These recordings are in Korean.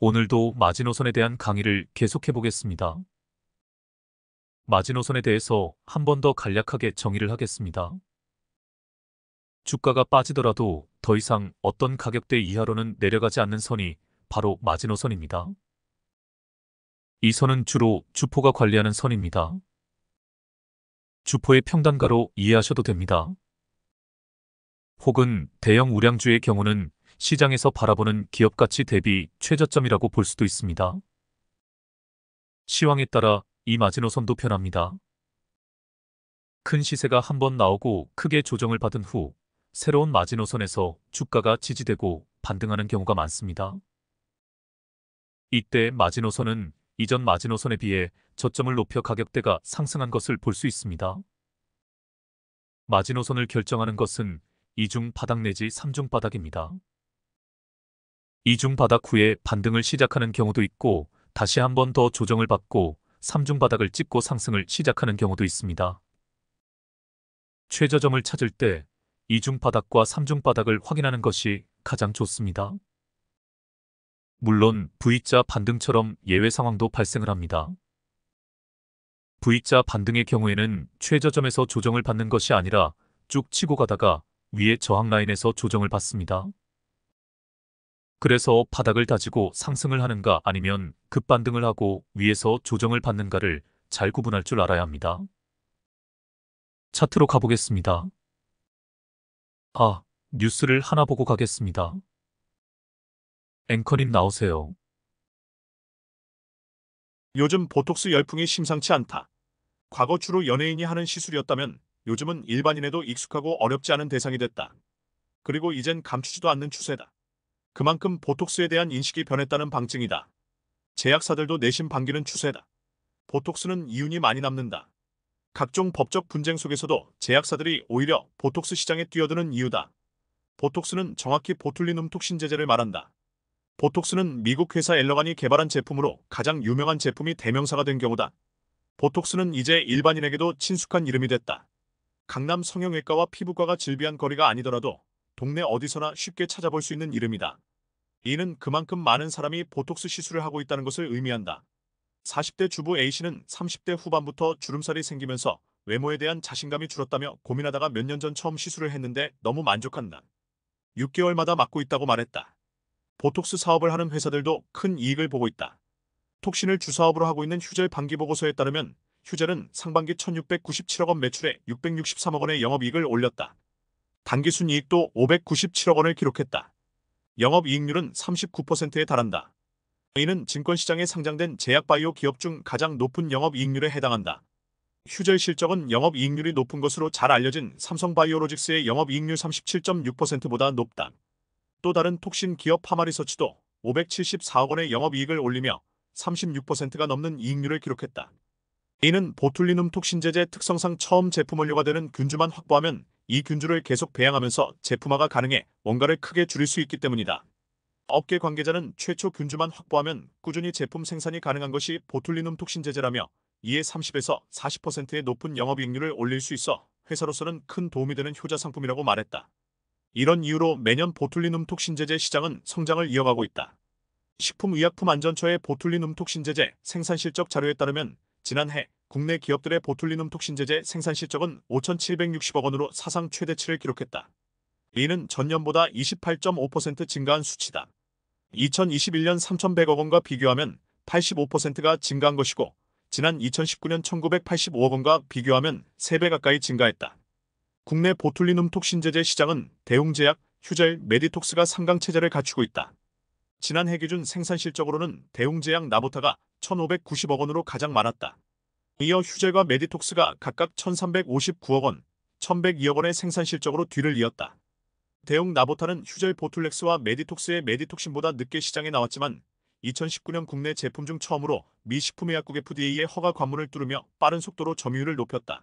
오늘도 마지노선에 대한 강의를 계속해 보겠습니다. 마지노선에 대해서 한 번 더 간략하게 정의를 하겠습니다. 주가가 빠지더라도 더 이상 어떤 가격대 이하로는 내려가지 않는 선이 바로 마지노선입니다. 이 선은 주로 주포가 관리하는 선입니다. 주포의 평단가로 이해하셔도 됩니다. 혹은 대형 우량주의 경우는 시장에서 바라보는 기업가치 대비 최저점이라고 볼 수도 있습니다. 시황에 따라 이 마지노선도 변합니다. 큰 시세가 한번 나오고 크게 조정을 받은 후 새로운 마지노선에서 주가가 지지되고 반등하는 경우가 많습니다. 이때 마지노선은 이전 마지노선에 비해 저점을 높여 가격대가 상승한 것을 볼 수 있습니다. 마지노선을 결정하는 것은 이중 바닥 내지 삼중 바닥입니다. 이중 바닥 후에 반등을 시작하는 경우도 있고 다시 한 번 더 조정을 받고 삼중 바닥을 찍고 상승을 시작하는 경우도 있습니다. 최저점을 찾을 때 이중 바닥과 삼중 바닥을 확인하는 것이 가장 좋습니다. 물론 V자 반등처럼 예외 상황도 발생을 합니다. V자 반등의 경우에는 최저점에서 조정을 받는 것이 아니라 쭉 치고 가다가 위에 저항 라인에서 조정을 받습니다. 그래서 바닥을 다지고 상승을 하는가 아니면 급반등을 하고 위에서 조정을 받는가를 잘 구분할 줄 알아야 합니다. 차트로 가보겠습니다. 뉴스를 하나 보고 가겠습니다. 앵커님 나오세요. 요즘 보톡스 열풍이 심상치 않다. 과거 주로 연예인이 하는 시술이었다면 요즘은 일반인에도 익숙하고 어렵지 않은 대상이 됐다. 그리고 이젠 감추지도 않는 추세다. 그만큼 보톡스에 대한 인식이 변했다는 방증이다. 제약사들도 내심 반기는 추세다. 보톡스는 이윤이 많이 남는다. 각종 법적 분쟁 속에서도 제약사들이 오히려 보톡스 시장에 뛰어드는 이유다. 보톡스는 정확히 보툴리눔 톡신제제를 말한다. 보톡스는 미국 회사 엘러간이 개발한 제품으로 가장 유명한 제품이 대명사가 된 경우다. 보톡스는 이제 일반인에게도 친숙한 이름이 됐다. 강남 성형외과와 피부과가 질비한 거리가 아니더라도 동네 어디서나 쉽게 찾아볼 수 있는 이름이다. 이는 그만큼 많은 사람이 보톡스 시술을 하고 있다는 것을 의미한다. 40대 주부 A씨는 30대 후반부터 주름살이 생기면서 외모에 대한 자신감이 줄었다며 고민하다가 몇 년 전 처음 시술을 했는데 너무 만족한다. 6개월마다 맞고 있다고 말했다. 보톡스 사업을 하는 회사들도 큰 이익을 보고 있다. 톡신을 주사업으로 하고 있는 휴젤 반기보고서에 따르면 휴젤은 상반기 1697억 원 매출에 663억 원의 영업이익을 올렸다. 단기순이익도 597억 원을 기록했다. 영업이익률은 39%에 달한다. 이는 증권시장에 상장된 제약바이오 기업 중 가장 높은 영업이익률에 해당한다. 휴젤 실적은 영업이익률이 높은 것으로 잘 알려진 삼성바이오로직스의 영업이익률 37.6%보다 높다. 또 다른 톡신 기업 파마리서치도 574억 원의 영업이익을 올리며 36%가 넘는 이익률을 기록했다. 이는 보툴리눔 톡신제제 특성상 처음 제품 원료가 되는 균주만 확보하면 이 균주를 계속 배양하면서 제품화가 가능해 원가를 크게 줄일 수 있기 때문이다. 업계 관계자는 최초 균주만 확보하면 꾸준히 제품 생산이 가능한 것이 보툴리눔 톡신제제라며 이에 30에서 40%의 높은 영업이익률을 올릴 수 있어 회사로서는 큰 도움이 되는 효자 상품이라고 말했다. 이런 이유로 매년 보툴리눔 톡신제제 시장은 성장을 이어가고 있다. 식품의약품안전처의 보툴리눔 톡신제제 생산실적 자료에 따르면 지난해 국내 기업들의 보툴리눔 톡신제제 생산실적은 5,760억 원으로 사상 최대치를 기록했다. 이는 전년보다 28.5% 증가한 수치다. 2021년 3,100억 원과 비교하면 85%가 증가한 것이고 지난 2019년 1,985억 원과 비교하면 3배 가까이 증가했다. 국내 보툴리눔 톡신제제 시장은 대웅제약, 휴젤, 메디톡스가 상강체제를 갖추고 있다. 지난해 기준 생산실적으로는 대웅제약, 나보타가 1,590억 원으로 가장 많았다. 이어 휴젤과 메디톡스가 각각 1,359억 원, 1,102억 원의 생산실적으로 뒤를 이었다. 대웅 나보타는 휴젤 보툴렉스와 메디톡스의 메디톡신보다 늦게 시장에 나왔지만 2019년 국내 제품 중 처음으로 미 식품의약국 FDA의 허가 관문을 뚫으며 빠른 속도로 점유율을 높였다.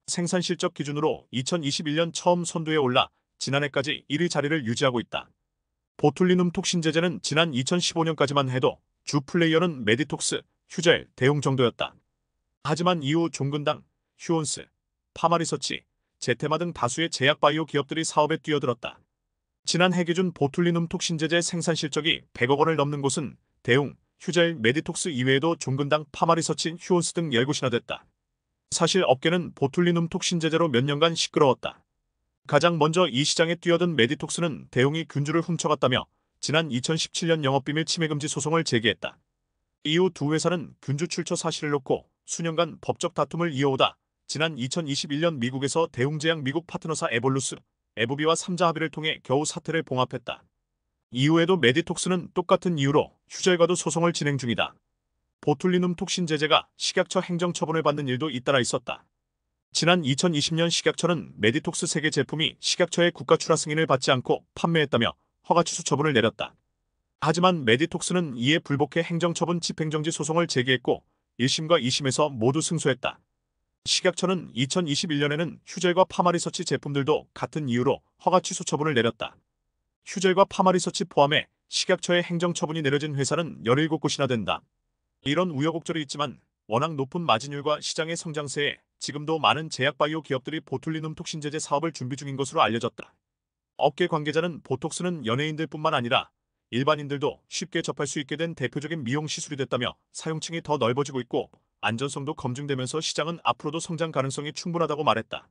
생산 실적 기준으로 2021년 처음 선두에 올라 지난해까지 1위 자리를 유지하고 있다. 보툴리눔 톡신제제는 지난 2015년까지만 해도 주 플레이어는 메디톡스, 휴젤, 대웅 정도였다. 하지만 이후 종근당, 휴온스, 파마리서치, 제테마 등 다수의 제약바이오 기업들이 사업에 뛰어들었다. 지난해 기준 보툴리눔 톡신제제 생산 실적이 100억 원을 넘는 곳은 대웅, 휴젤, 메디톡스 이외에도 종근당, 파마리서치, 휴온스 등 10곳이나 됐다. 사실 업계는 보툴리눔 톡신 제재로 몇 년간 시끄러웠다. 가장 먼저 이 시장에 뛰어든 메디톡스는 대웅이 균주를 훔쳐갔다며 지난 2017년 영업비밀 침해금지 소송을 제기했다. 이후 두 회사는 균주 출처 사실을 놓고 수년간 법적 다툼을 이어오다 지난 2021년 미국에서 대웅제약 미국 파트너사 에볼루스, 에브비와 3자 합의를 통해 겨우 사태를 봉합했다. 이후에도 메디톡스는 똑같은 이유로 휴젤과도 소송을 진행 중이다. 보툴리눔 톡신 제재가 식약처 행정처분을 받는 일도 잇따라 있었다. 지난 2020년 식약처는 메디톡스 3개 제품이 식약처의 국가 출하 승인을 받지 않고 판매했다며 허가 취소 처분을 내렸다. 하지만 메디톡스는 이에 불복해 행정처분 집행정지 소송을 제기했고 1심과 2심에서 모두 승소했다. 식약처는 2021년에는 휴젤과 파마리서치 제품들도 같은 이유로 허가 취소 처분을 내렸다. 휴젤과 파마리서치 포함해 식약처의 행정처분이 내려진 회사는 17곳이나 된다. 이런 우여곡절이 있지만 워낙 높은 마진율과 시장의 성장세에 지금도 많은 제약바이오 기업들이 보툴리눔 톡신 제재 사업을 준비 중인 것으로 알려졌다. 업계 관계자는 보톡스는 연예인들뿐만 아니라 일반인들도 쉽게 접할 수 있게 된 대표적인 미용 시술이 됐다며 사용층이 더 넓어지고 있고 안전성도 검증되면서 시장은 앞으로도 성장 가능성이 충분하다고 말했다.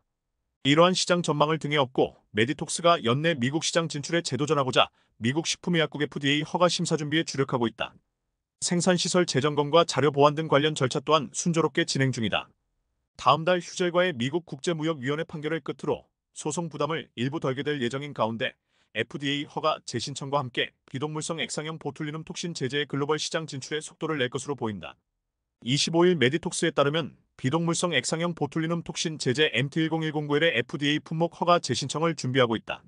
이러한 시장 전망을 등에 업고 메디톡스가 연내 미국 시장 진출에 재도전하고자 미국 식품의약국 FDA 허가 심사 준비에 주력하고 있다. 생산시설 재점검과 자료 보완 등 관련 절차 또한 순조롭게 진행 중이다. 다음 달 휴젤과의 미국 국제무역위원회 판결을 끝으로 소송 부담을 일부 덜게 될 예정인 가운데 FDA 허가 재신청과 함께 비동물성 액상형 보툴리눔 톡신 제재의 글로벌 시장 진출에 속도를 낼 것으로 보인다. 25일 메디톡스에 따르면 비동물성 액상형 보툴리눔 톡신 제재 MT10109의 FDA 품목 허가 재신청을 준비하고 있다.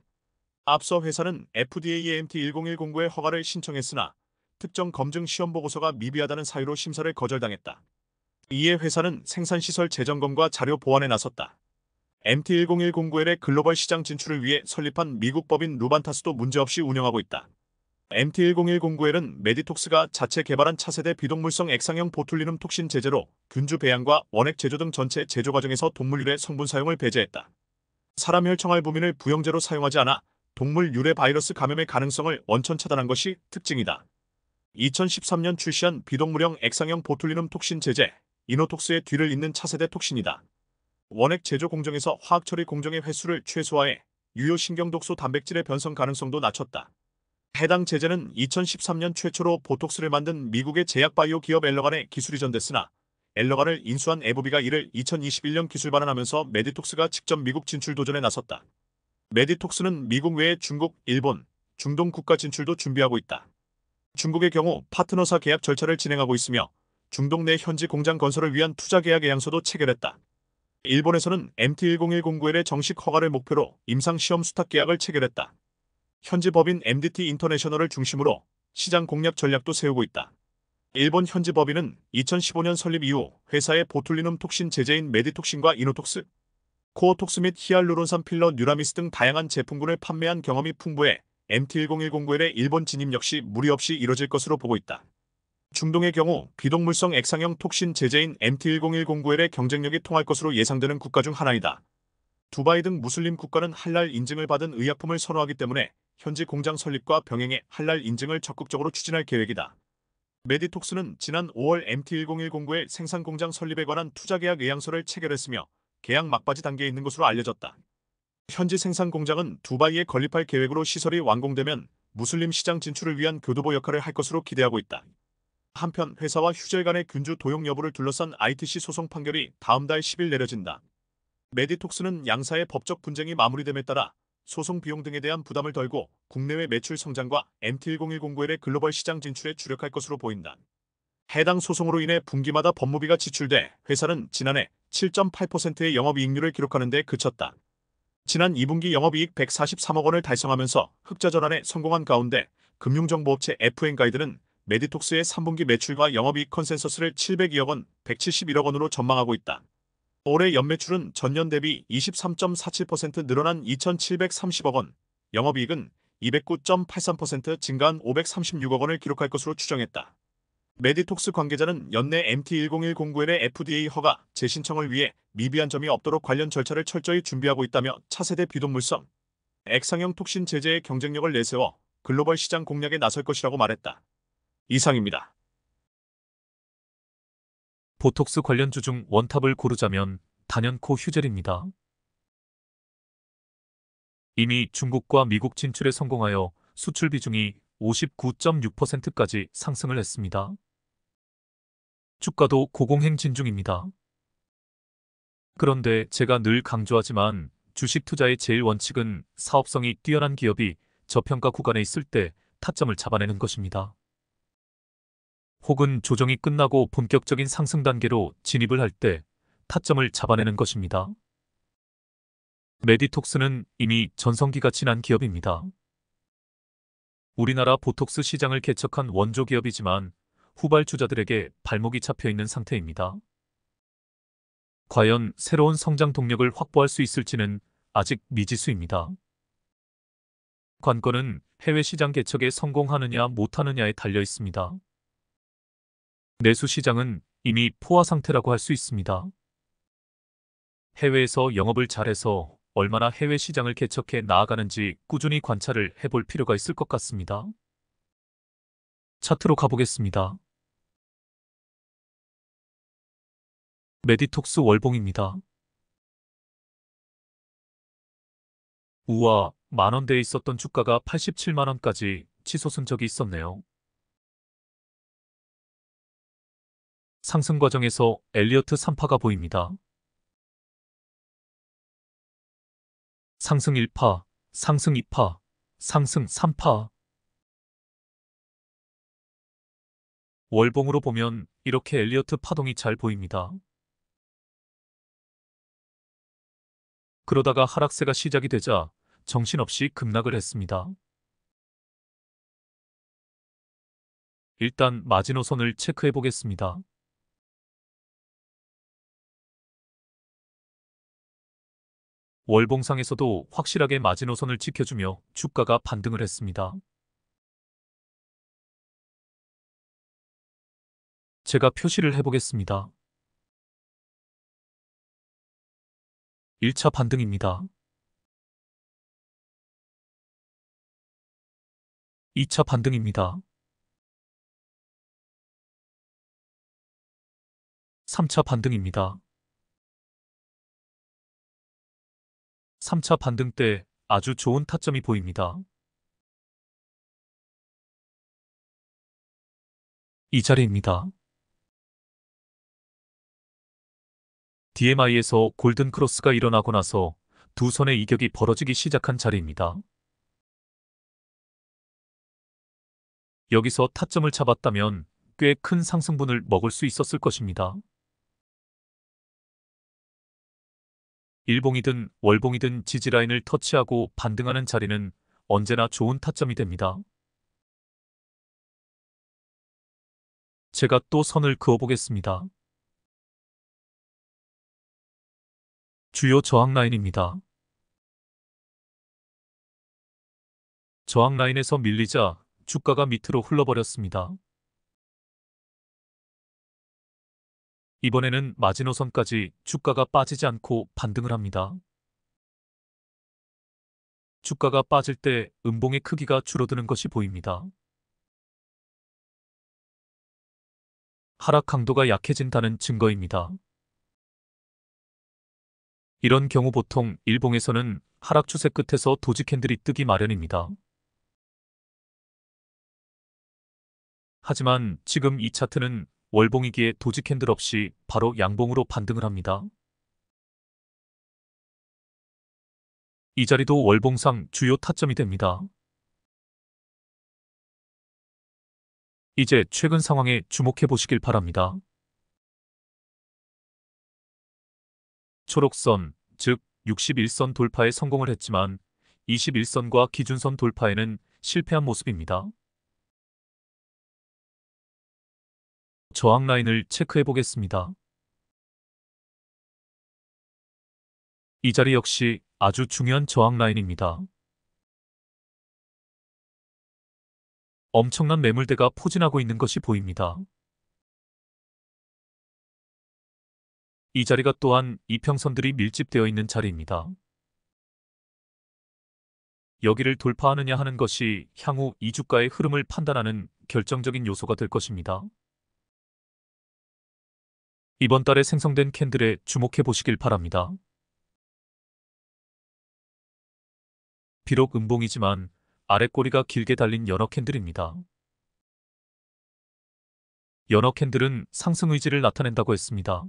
앞서 회사는 FDA의 MT10109의 허가를 신청했으나 특정 검증 시험 보고서가 미비하다는 사유로 심사를 거절당했다. 이에 회사는 생산시설 재점검과 자료 보완에 나섰다. MT10109의 글로벌 시장 진출을 위해 설립한 미국 법인 루반타스도 문제없이 운영하고 있다. MT10109는 메디톡스가 자체 개발한 차세대 비동물성 액상형 보툴리눔 톡신 제재로 균주 배양과 원액 제조 등 전체 제조 과정에서 동물 유래 성분 사용을 배제했다. 사람 혈청알부민을 부영제로 사용하지 않아 동물 유래 바이러스 감염의 가능성을 원천 차단한 것이 특징이다. 2013년 출시한 비동물형 액상형 보툴리눔 톡신 제재, 이노톡스의 뒤를 잇는 차세대 톡신이다. 원액 제조 공정에서 화학 처리 공정의 횟수를 최소화해 유효 신경독소 단백질의 변성 가능성도 낮췄다. 해당 제재는 2013년 최초로 보톡스를 만든 미국의 제약바이오 기업 엘러간의 기술이 전됐으나 엘러간을 인수한 에브비가 이를 2021년 기술 반환하면서 메디톡스가 직접 미국 진출 도전에 나섰다. 메디톡스는 미국 외에 중국, 일본, 중동 국가 진출도 준비하고 있다. 중국의 경우 파트너사 계약 절차를 진행하고 있으며 중동 내 현지 공장 건설을 위한 투자 계약 예약서도 체결했다. 일본에서는 MT10109의 정식 허가를 목표로 임상시험 수탁 계약을 체결했다. 현지 법인 MDT 인터내셔널을 중심으로 시장 공략 전략도 세우고 있다. 일본 현지 법인은 2015년 설립 이후 회사의 보툴리눔 톡신 제재인 메디톡신과 이노톡스, 코어톡스 및 히알루론산 필러 뉴라미스 등 다양한 제품군을 판매한 경험이 풍부해 MT10109의 일본 진입 역시 무리 없이 이뤄질 것으로 보고 있다. 중동의 경우 비동물성 액상형 톡신 제재인 MT10109의 경쟁력이 통할 것으로 예상되는 국가 중 하나이다. 두바이 등 무슬림 국가는 할랄 인증을 받은 의약품을 선호하기 때문에 현지 공장 설립과 병행해 할랄 인증을 적극적으로 추진할 계획이다. 메디톡스는 지난 5월 MT10109의 생산 공장 설립에 관한 투자 계약 의향서를 체결했으며 계약 막바지 단계에 있는 것으로 알려졌다. 현지 생산 공장은 두바이에 건립할 계획으로 시설이 완공되면 무슬림 시장 진출을 위한 교두보 역할을 할 것으로 기대하고 있다. 한편 회사와 휴젤 간의 균주 도용 여부를 둘러싼 ITC 소송 판결이 다음 달 10일 내려진다. 메디톡스는 양사의 법적 분쟁이 마무리됨에 따라 소송 비용 등에 대한 부담을 덜고 국내외 매출 성장과 MT10109의 글로벌 시장 진출에 주력할 것으로 보인다. 해당 소송으로 인해 분기마다 법무비가 지출돼 회사는 지난해 7.8%의 영업이익률을 기록하는 데 그쳤다. 지난 2분기 영업이익 143억 원을 달성하면서 흑자 전환에 성공한 가운데 금융정보업체 FN가이드는 메디톡스의 3분기 매출과 영업이익 컨센서스를 702억 원, 171억 원으로 전망하고 있다. 올해 연매출은 전년 대비 23.47% 늘어난 2,730억 원, 영업이익은 209.83% 증가한 536억 원을 기록할 것으로 추정했다. 메디톡스 관계자는 연내 MT10109의 FDA 허가 재신청을 위해 미비한 점이 없도록 관련 절차를 철저히 준비하고 있다며 차세대 비동물성 액상형 톡신 제재의 경쟁력을 내세워 글로벌 시장 공략에 나설 것이라고 말했다. 이상입니다. 보톡스 관련주 중 원탑을 고르자면 단연코 휴젤입니다. 이미 중국과 미국 진출에 성공하여 수출 비중이 59.6%까지 상승을 했습니다. 주가도 고공행진 중입니다. 그런데 제가 늘 강조하지만 주식 투자의 제일 원칙은 사업성이 뛰어난 기업이 저평가 구간에 있을 때 타점을 잡아내는 것입니다. 혹은 조정이 끝나고 본격적인 상승 단계로 진입을 할 때 타점을 잡아내는 것입니다. 메디톡스는 이미 전성기가 지난 기업입니다. 우리나라 보톡스 시장을 개척한 원조 기업이지만 후발주자들에게 발목이 잡혀 있는 상태입니다. 과연 새로운 성장 동력을 확보할 수 있을지는 아직 미지수입니다. 관건은 해외 시장 개척에 성공하느냐 못하느냐에 달려 있습니다. 내수 시장은 이미 포화 상태라고 할 수 있습니다. 해외에서 영업을 잘해서 얼마나 해외 시장을 개척해 나아가는지 꾸준히 관찰을 해볼 필요가 있을 것 같습니다. 차트로 가보겠습니다. 메디톡스 월봉입니다. 우와, 만원대에 있었던 주가가 87만원까지 치솟은 적이 있었네요. 상승 과정에서 엘리어트 3파가 보입니다. 상승 1파, 상승 2파, 상승 3파. 월봉으로 보면 이렇게 엘리어트 파동이 잘 보입니다. 그러다가 하락세가 시작이 되자 정신없이 급락을 했습니다. 일단 마지노선을 체크해 보겠습니다. 월봉상에서도 확실하게 마지노선을 지켜주며 주가가 반등을 했습니다. 제가 표시를 해보겠습니다. 1차 반등입니다. 2차 반등입니다. 3차 반등입니다. 3차 반등 때 아주 좋은 타점이 보입니다. 이 자리입니다. DMI에서 골든 크로스가 일어나고 나서 두 선의 이격이 벌어지기 시작한 자리입니다. 여기서 타점을 잡았다면 꽤 큰 상승분을 먹을 수 있었을 것입니다. 일봉이든 월봉이든 지지라인을 터치하고 반등하는 자리는 언제나 좋은 타점이 됩니다. 제가 또 선을 그어보겠습니다. 주요 저항 라인입니다. 저항 라인에서 밀리자 주가가 밑으로 흘러버렸습니다. 이번에는 마지노선까지 주가가 빠지지 않고 반등을 합니다. 주가가 빠질 때 음봉의 크기가 줄어드는 것이 보입니다. 하락 강도가 약해진다는 증거입니다. 이런 경우 보통 일봉에서는 하락 추세 끝에서 도지 캔들이 뜨기 마련입니다. 하지만 지금 이 차트는 월봉이기에 도지 캔들 없이 바로 양봉으로 반등을 합니다. 이 자리도 월봉상 주요 타점이 됩니다. 이제 최근 상황에 주목해 보시길 바랍니다. 초록선, 즉 61선 돌파에 성공을 했지만 21선과 기준선 돌파에는 실패한 모습입니다. 저항 라인을 체크해 보겠습니다. 이 자리 역시 아주 중요한 저항 라인입니다. 엄청난 매물대가 포진하고 있는 것이 보입니다. 이 자리가 또한 이평선들이 밀집되어 있는 자리입니다. 여기를 돌파하느냐 하는 것이 향후 이 주가의 흐름을 판단하는 결정적인 요소가 될 것입니다. 이번 달에 생성된 캔들에 주목해 보시길 바랍니다. 비록 음봉이지만 아랫꼬리가 길게 달린 연어 캔들입니다. 연어 캔들은 상승 의지를 나타낸다고 했습니다.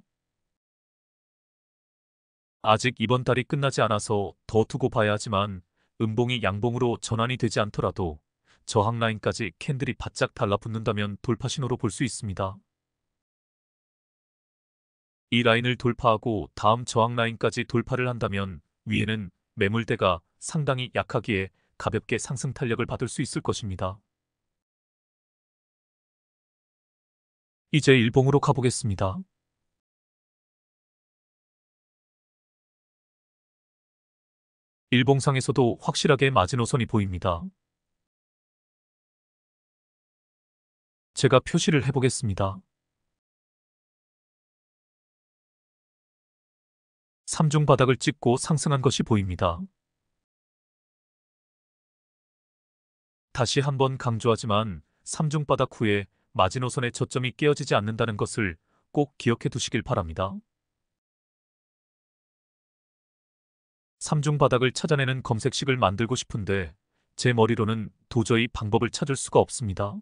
아직 이번 달이 끝나지 않아서 더 두고 봐야 하지만 음봉이 양봉으로 전환이 되지 않더라도 저항 라인까지 캔들이 바짝 달라붙는다면 돌파 신호로 볼 수 있습니다. 이 라인을 돌파하고 다음 저항 라인까지 돌파를 한다면 위에는 매물대가 상당히 약하기에 가볍게 상승 탄력을 받을 수 있을 것입니다. 이제 일봉으로 가보겠습니다. 일봉상에서도 확실하게 마지노선이 보입니다. 제가 표시를 해보겠습니다. 3중 바닥을 찍고 상승한 것이 보입니다. 다시 한번 강조하지만 3중 바닥 후에 마지노선의 저점이 깨어지지 않는다는 것을 꼭 기억해 두시길 바랍니다. 3중 바닥을 찾아내는 검색식을 만들고 싶은데 제 머리로는 도저히 방법을 찾을 수가 없습니다.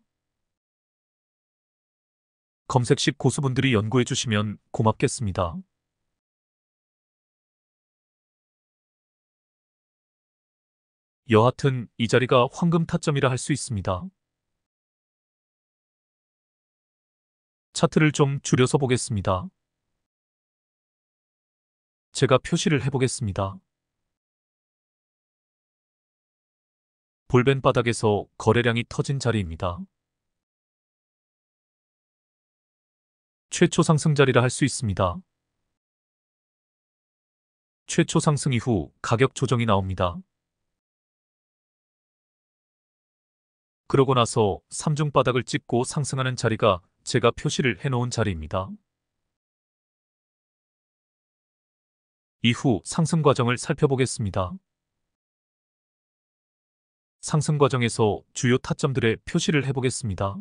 검색식 고수분들이 연구해 주시면 고맙겠습니다. 여하튼 이 자리가 황금 타점이라 할 수 있습니다. 차트를 좀 줄여서 보겠습니다. 제가 표시를 해보겠습니다. 볼벤 바닥에서 거래량이 터진 자리입니다. 최초 상승 자리라 할 수 있습니다. 최초 상승 이후 가격 조정이 나옵니다. 그러고 나서 3중 바닥을 찍고 상승하는 자리가 제가 표시를 해놓은 자리입니다. 이후 상승 과정을 살펴보겠습니다. 상승 과정에서 주요 타점들의 표시를 해보겠습니다.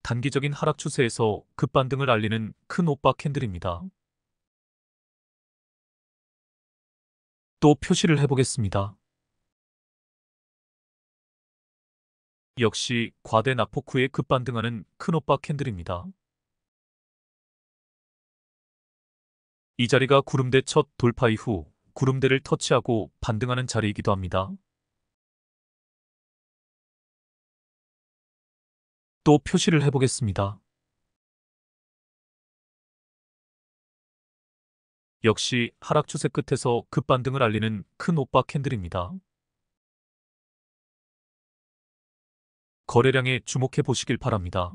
단기적인 하락 추세에서 급반등을 알리는 큰 오빠 캔들입니다. 또 표시를 해보겠습니다. 역시 과대 낙폭 후에 급반등하는 큰 오빠 캔들입니다. 이 자리가 구름대 첫 돌파 이후 구름대를 터치하고 반등하는 자리이기도 합니다. 또 표시를 해보겠습니다. 역시 하락 추세 끝에서 급반등을 알리는 큰 오빠 캔들입니다. 거래량에 주목해 보시길 바랍니다.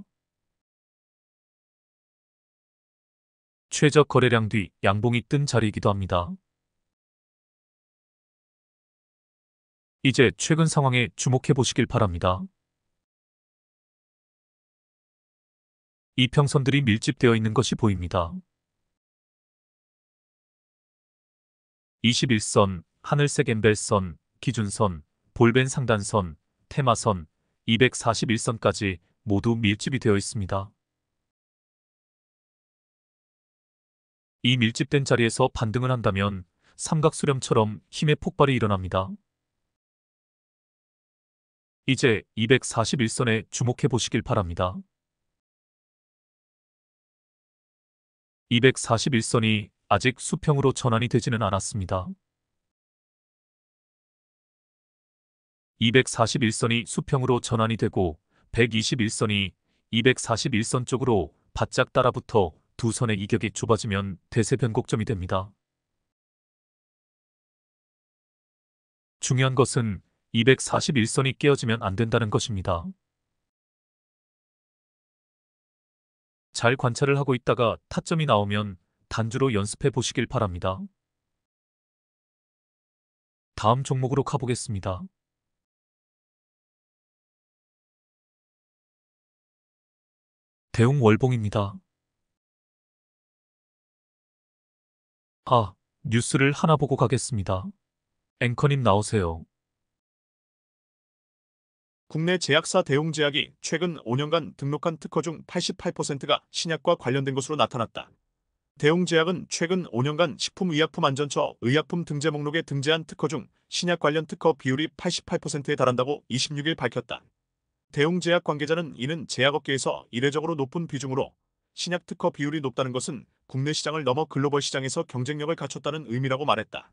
최저 거래량 뒤 양봉이 뜬 자리이기도 합니다. 이제 최근 상황에 주목해 보시길 바랍니다. 이평선들이 밀집되어 있는 것이 보입니다. 21선, 하늘색 엠벨선, 기준선, 볼벤 상단선, 테마선, 241선까지 모두 밀집이 되어 있습니다. 이 밀집된 자리에서 반등을 한다면 삼각수렴처럼 힘의 폭발이 일어납니다. 이제 241선에 주목해 보시길 바랍니다. 241선이 아직 수평으로 전환이 되지는 않았습니다. 241선이 수평으로 전환이 되고 121선이 241선 쪽으로 바짝 따라붙어 두 선의 이격이 좁아지면 대세 변곡점이 됩니다. 중요한 것은 241선이 깨어지면 안 된다는 것입니다. 잘 관찰을 하고 있다가 타점이 나오면 단주로 연습해 보시길 바랍니다. 다음 종목으로 가보겠습니다. 대웅 월봉입니다. 아, 뉴스를 하나 보고 가겠습니다. 앵커님 나오세요. 국내 제약사 대웅제약이 최근 5년간 등록한 특허 중 88%가 신약과 관련된 것으로 나타났다. 대웅제약은 최근 5년간 식품의약품안전처 의약품 등재 목록에 등재한 특허 중 신약 관련 특허 비율이 88%에 달한다고 26일 밝혔다. 대웅제약 관계자는 이는 제약업계에서 이례적으로 높은 비중으로 신약 특허 비율이 높다는 것은 국내 시장을 넘어 글로벌 시장에서 경쟁력을 갖췄다는 의미라고 말했다.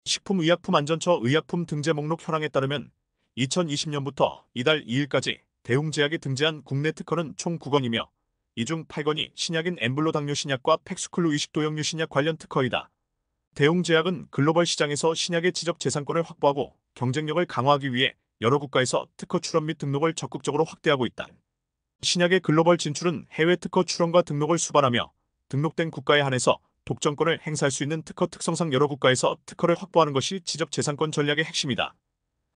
식품의약품안전처 의약품 등재 목록 현황에 따르면 2020년부터 이달 2일까지 대웅제약이 등재한 국내 특허는 총 9건이며 이 중 8건이 신약인 엠블로 당뇨 신약과 팩스클루 의식도역류 신약 관련 특허이다. 대웅제약은 글로벌 시장에서 신약의 지적 재산권을 확보하고 경쟁력을 강화하기 위해 여러 국가에서 특허 출원 및 등록을 적극적으로 확대하고 있다. 신약의 글로벌 진출은 해외 특허 출원과 등록을 수반하며 등록된 국가에 한해서 독점권을 행사할 수 있는 특허 특성상 여러 국가에서 특허를 확보하는 것이 지적 재산권 전략의 핵심이다.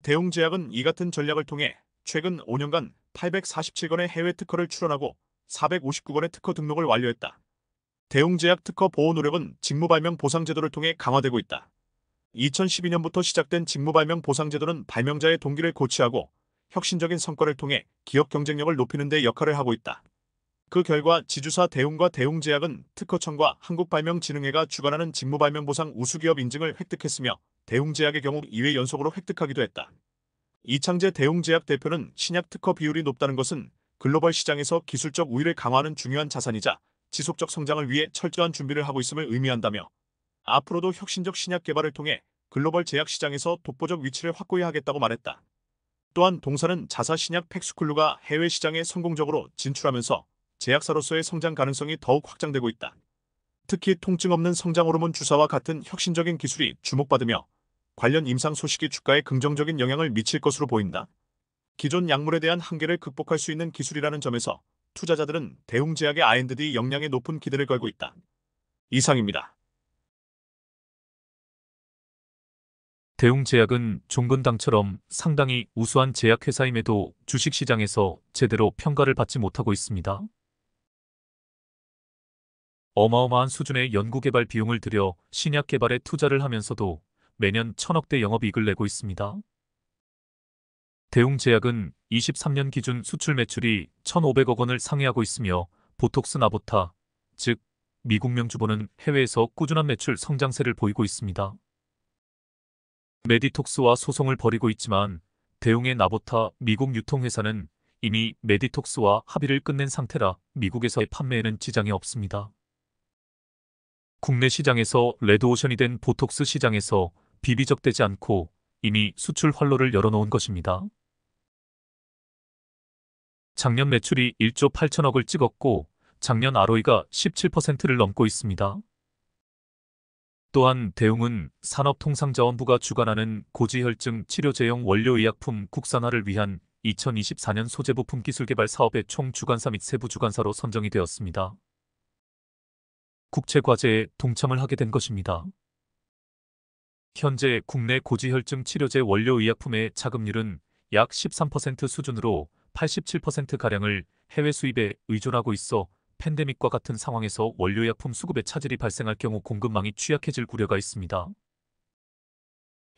대웅제약은 이 같은 전략을 통해 최근 5년간 847건의 해외 특허를 출원하고 459건의 특허 등록을 완료했다. 대웅제약 특허 보호 노력은 직무발명 보상제도를 통해 강화되고 있다. 2012년부터 시작된 직무발명 보상제도는 발명자의 동기를 고취하고 혁신적인 성과를 통해 기업 경쟁력을 높이는 데 역할을 하고 있다. 그 결과 지주사 대웅과 대웅제약은 특허청과 한국발명진흥회가 주관하는 직무발명보상 우수기업 인증을 획득했으며 대웅제약의 경우 2회 연속으로 획득하기도 했다. 이창재 대웅제약 대표는 신약 특허 비율이 높다는 것은 글로벌 시장에서 기술적 우위를 강화하는 중요한 자산이자 지속적 성장을 위해 철저한 준비를 하고 있음을 의미한다며 앞으로도 혁신적 신약 개발을 통해 글로벌 제약 시장에서 독보적 위치를 확고히 하겠다고 말했다. 또한 동사는 자사 신약 팩스쿨루가 해외 시장에 성공적으로 진출하면서 제약사로서의 성장 가능성이 더욱 확장되고 있다. 특히 통증 없는 성장 호르몬 주사와 같은 혁신적인 기술이 주목받으며 관련 임상 소식이 주가에 긍정적인 영향을 미칠 것으로 보인다. 기존 약물에 대한 한계를 극복할 수 있는 기술이라는 점에서 투자자들은 대웅제약의 R&D 역량에 높은 기대를 걸고 있다. 이상입니다. 대웅제약은 종근당처럼 상당히 우수한 제약회사임에도 주식시장에서 제대로 평가를 받지 못하고 있습니다. 어마어마한 수준의 연구개발 비용을 들여 신약 개발에 투자를 하면서도 매년 1,000억대 영업이익을 내고 있습니다. 대웅제약은 23년 기준 수출 매출이 1,500억 원을 상회하고 있으며 보톡스 나보타, 즉 미국명 주보는 해외에서 꾸준한 매출 성장세를 보이고 있습니다. 메디톡스와 소송을 벌이고 있지만 대웅의 나보타 미국 유통회사는 이미 메디톡스와 합의를 끝낸 상태라 미국에서의 판매에는 지장이 없습니다. 국내 시장에서 레드오션이 된 보톡스 시장에서 비비적되지 않고 이미 수출 활로를 열어놓은 것입니다. 작년 매출이 1조 8천억을 찍었고 작년 ROE가 17%를 넘고 있습니다. 또한 대웅은 산업통상자원부가 주관하는 고지혈증 치료제용 원료의약품 국산화를 위한 2024년 소재부품 기술개발 사업의 총주관사 및 세부주관사로 선정이 되었습니다. 국제과제에 동참을 하게 된 것입니다. 현재 국내 고지혈증 치료제 원료의약품의 자급률은 약 13% 수준으로 87%가량을 해외 수입에 의존하고 있어 팬데믹과 같은 상황에서 원료의약품 수급에 차질이 발생할 경우 공급망이 취약해질 우려가 있습니다.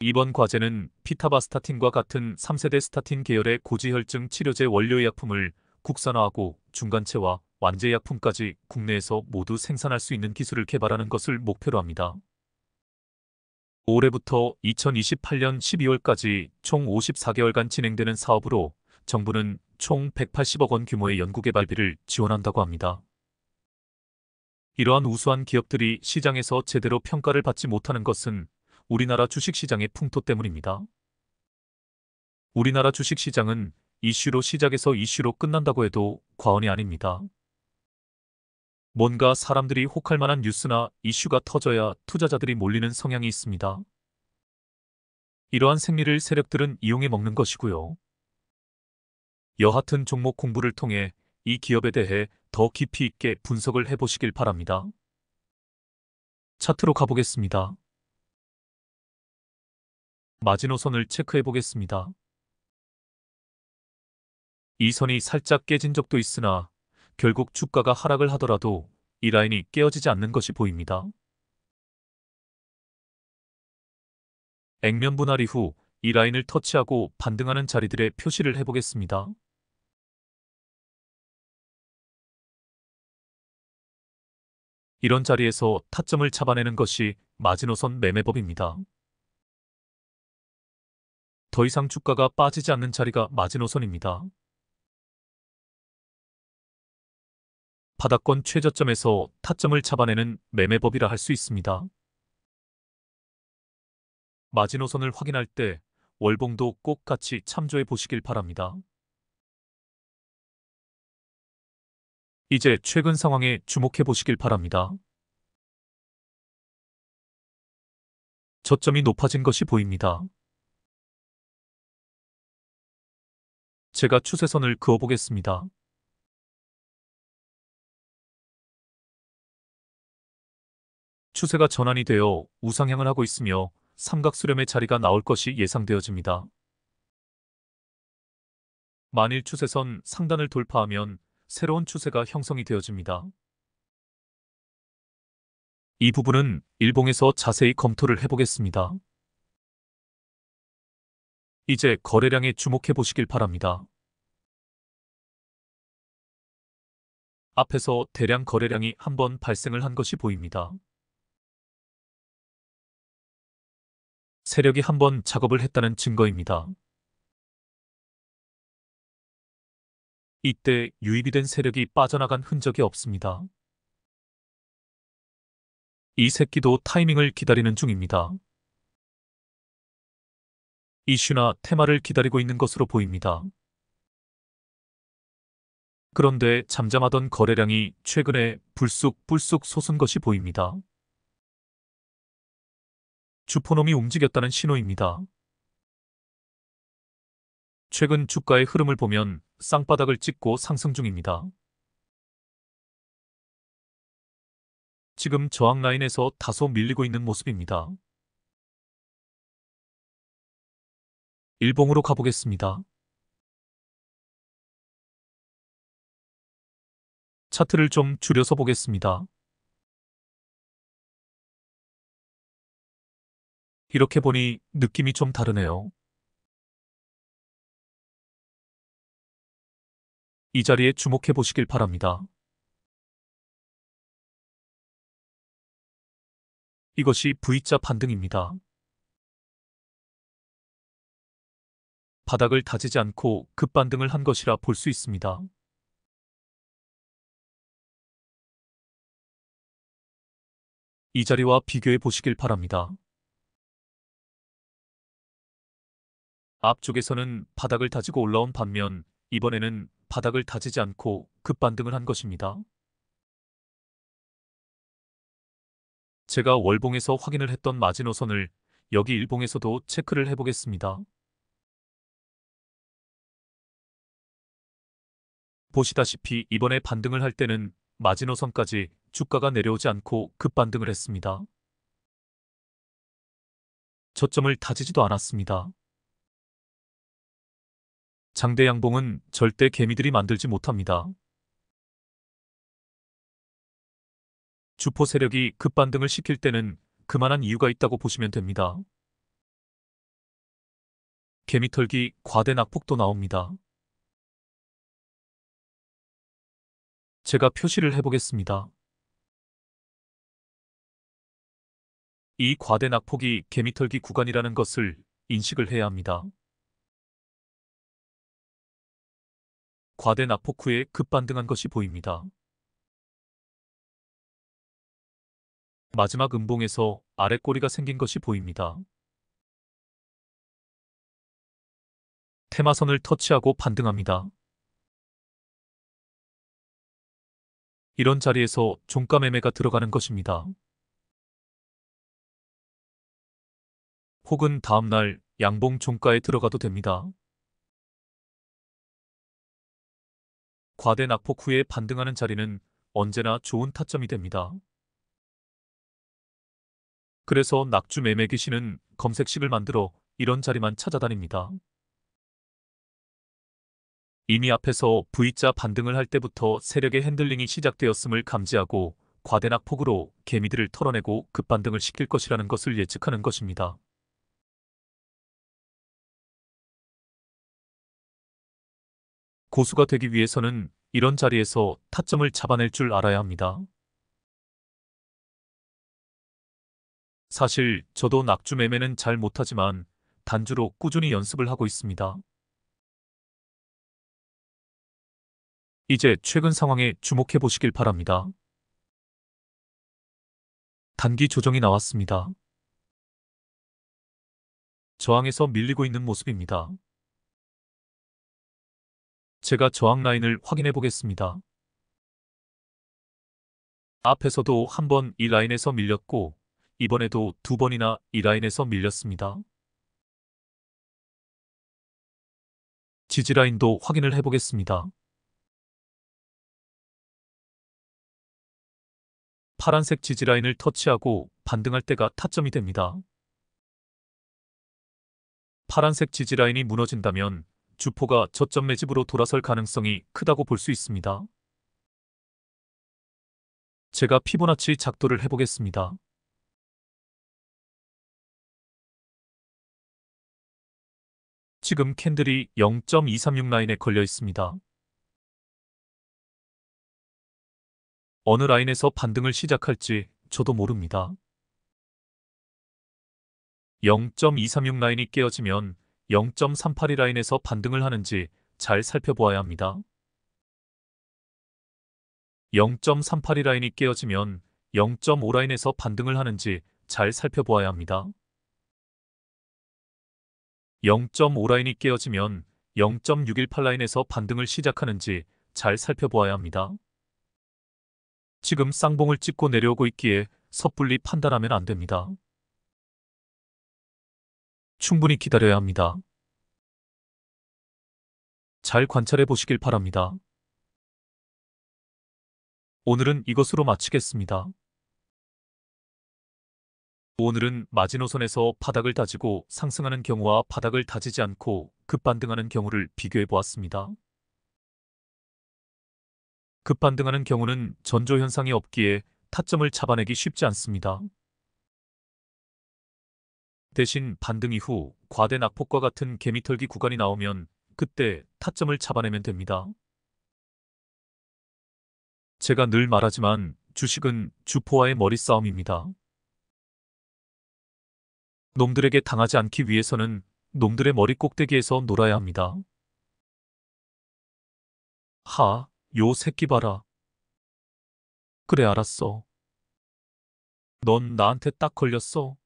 이번 과제는 피타바스타틴과 같은 3세대 스타틴 계열의 고지혈증 치료제 원료의약품을 국산화하고 중간체와 완제약품까지 국내에서 모두 생산할 수 있는 기술을 개발하는 것을 목표로 합니다. 올해부터 2028년 12월까지 총 54개월간 진행되는 사업으로 정부는 총 180억 원 규모의 연구개발비를 지원한다고 합니다. 이러한 우수한 기업들이 시장에서 제대로 평가를 받지 못하는 것은 우리나라 주식시장의 풍토 때문입니다. 우리나라 주식시장은 이슈로 시작해서 이슈로 끝난다고 해도 과언이 아닙니다. 뭔가 사람들이 혹할 만한 뉴스나 이슈가 터져야 투자자들이 몰리는 성향이 있습니다. 이러한 생리를 세력들은 이용해 먹는 것이고요. 여하튼 종목 공부를 통해 이 기업에 대해 더 깊이 있게 분석을 해보시길 바랍니다. 차트로 가보겠습니다. 마지노선을 체크해 보겠습니다. 이 선이 살짝 깨진 적도 있으나 결국 주가가 하락을 하더라도 이 라인이 깨어지지 않는 것이 보입니다. 액면 분할 이후 이 라인을 터치하고 반등하는 자리들의 표시를 해보겠습니다. 이런 자리에서 타점을 잡아내는 것이 마지노선 매매법입니다. 더 이상 주가가 빠지지 않는 자리가 마지노선입니다. 바닥권 최저점에서 타점을 잡아내는 매매법이라 할 수 있습니다. 마지노선을 확인할 때 월봉도 꼭 같이 참조해 보시길 바랍니다. 이제 최근 상황에 주목해 보시길 바랍니다. 저점이 높아진 것이 보입니다. 제가 추세선을 그어 보겠습니다. 추세가 전환이 되어 우상향을 하고 있으며 삼각수렴의 자리가 나올 것이 예상되어집니다. 만일 추세선 상단을 돌파하면 새로운 추세가 형성이 되어집니다. 이 부분은 일봉에서 자세히 검토를 해보겠습니다. 이제 거래량에 주목해 보시길 바랍니다. 앞에서 대량 거래량이 한번 발생을 한 것이 보입니다. 세력이 한번 작업을 했다는 증거입니다. 이때 유입이 된 세력이 빠져나간 흔적이 없습니다. 이 새끼도 타이밍을 기다리는 중입니다. 이슈나 테마를 기다리고 있는 것으로 보입니다. 그런데 잠잠하던 거래량이 최근에 불쑥 솟은 것이 보입니다. 주포놈이 움직였다는 신호입니다. 최근 주가의 흐름을 보면 쌍바닥을 찍고 상승 중입니다. 지금 저항 라인에서 다소 밀리고 있는 모습입니다. 일봉으로 가보겠습니다. 차트를 좀 줄여서 보겠습니다. 이렇게 보니 느낌이 좀 다르네요. 이 자리에 주목해 보시길 바랍니다. 이것이 V자 반등입니다. 바닥을 다지지 않고 급반등을 한 것이라 볼 수 있습니다. 이 자리와 비교해 보시길 바랍니다. 앞쪽에서는 바닥을 다지고 올라온 반면 이번에는 바닥을 다지지 않고 급반등을 한 것입니다. 제가 월봉에서 확인을 했던 마지노선을 여기 일봉에서도 체크를 해보겠습니다. 보시다시피 이번에 반등을 할 때는 마지노선까지 주가가 내려오지 않고 급반등을 했습니다. 저점을 다지지도 않았습니다. 장대 양봉은 절대 개미들이 만들지 못합니다. 주포 세력이 급반등을 시킬 때는 그만한 이유가 있다고 보시면 됩니다. 개미털기 과대 낙폭도 나옵니다. 제가 표시를 해보겠습니다. 이 과대 낙폭이 개미털기 구간이라는 것을 인식을 해야 합니다. 과대 낙폭 후에 급반등한 것이 보입니다. 마지막 음봉에서 아랫꼬리가 생긴 것이 보입니다. 테마선을 터치하고 반등합니다. 이런 자리에서 종가 매매가 들어가는 것입니다. 혹은 다음날 양봉 종가에 들어가도 됩니다. 과대 낙폭 후에 반등하는 자리는 언제나 좋은 타점이 됩니다. 그래서 낙주 매매 귀신은 검색식을 만들어 이런 자리만 찾아다닙니다. 이미 앞에서 V자 반등을 할 때부터 세력의 핸들링이 시작되었음을 감지하고 과대 낙폭으로 개미들을 털어내고 급반등을 시킬 것이라는 것을 예측하는 것입니다. 고수가 되기 위해서는 이런 자리에서 타점을 잡아낼 줄 알아야 합니다. 사실 저도 낙주 매매는 잘 못하지만 단주로 꾸준히 연습을 하고 있습니다. 이제 최근 상황에 주목해 보시길 바랍니다. 단기 조정이 나왔습니다. 저항에서 밀리고 있는 모습입니다. 제가 저항 라인을 확인해 보겠습니다. 앞에서도 한 번 이 라인에서 밀렸고 이번에도 두 번이나 이 라인에서 밀렸습니다. 지지 라인도 확인을 해 보겠습니다. 파란색 지지 라인을 터치하고 반등할 때가 타점이 됩니다. 파란색 지지 라인이 무너진다면 주포가 저점 매집으로 돌아설 가능성이 크다고 볼 수 있습니다. 제가 피보나치 작도를 해보겠습니다. 지금 캔들이 0.236 라인에 걸려 있습니다. 어느 라인에서 반등을 시작할지 저도 모릅니다. 0.236 라인이 깨어지면 0.382 라인에서 반등을 하는지 잘 살펴보아야 합니다. 0.382 라인이 깨어지면 0.5 라인에서 반등을 하는지 잘 살펴보아야 합니다. 0.5 라인이 깨어지면 0.618 라인에서 반등을 시작하는지 잘 살펴보아야 합니다. 지금 쌍봉을 찍고 내려오고 있기에 섣불리 판단하면 안 됩니다. 충분히 기다려야 합니다. 잘 관찰해 보시길 바랍니다. 오늘은 이것으로 마치겠습니다. 오늘은 마지노선에서 바닥을 다지고 상승하는 경우와 바닥을 다지지 않고 급반등하는 경우를 비교해 보았습니다. 급반등하는 경우는 전조 현상이 없기에 타점을 잡아내기 쉽지 않습니다. 대신 반등 이후 과대 낙폭과 같은 개미털기 구간이 나오면 그때 타점을 잡아내면 됩니다. 제가 늘 말하지만 주식은 주포와의 머리싸움입니다. 놈들에게 당하지 않기 위해서는 놈들의 머리 꼭대기에서 놀아야 합니다. 하, 요 새끼 봐라. 그래 알았어. 넌 나한테 딱 걸렸어.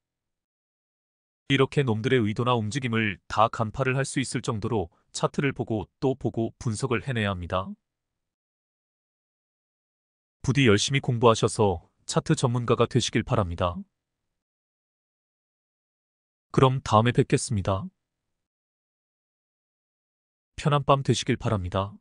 이렇게 놈들의 의도나 움직임을 다 간파를 할 수 있을 정도로 차트를 보고 또 보고 분석을 해내야 합니다. 부디 열심히 공부하셔서 차트 전문가가 되시길 바랍니다. 그럼 다음에 뵙겠습니다. 편한 밤 되시길 바랍니다.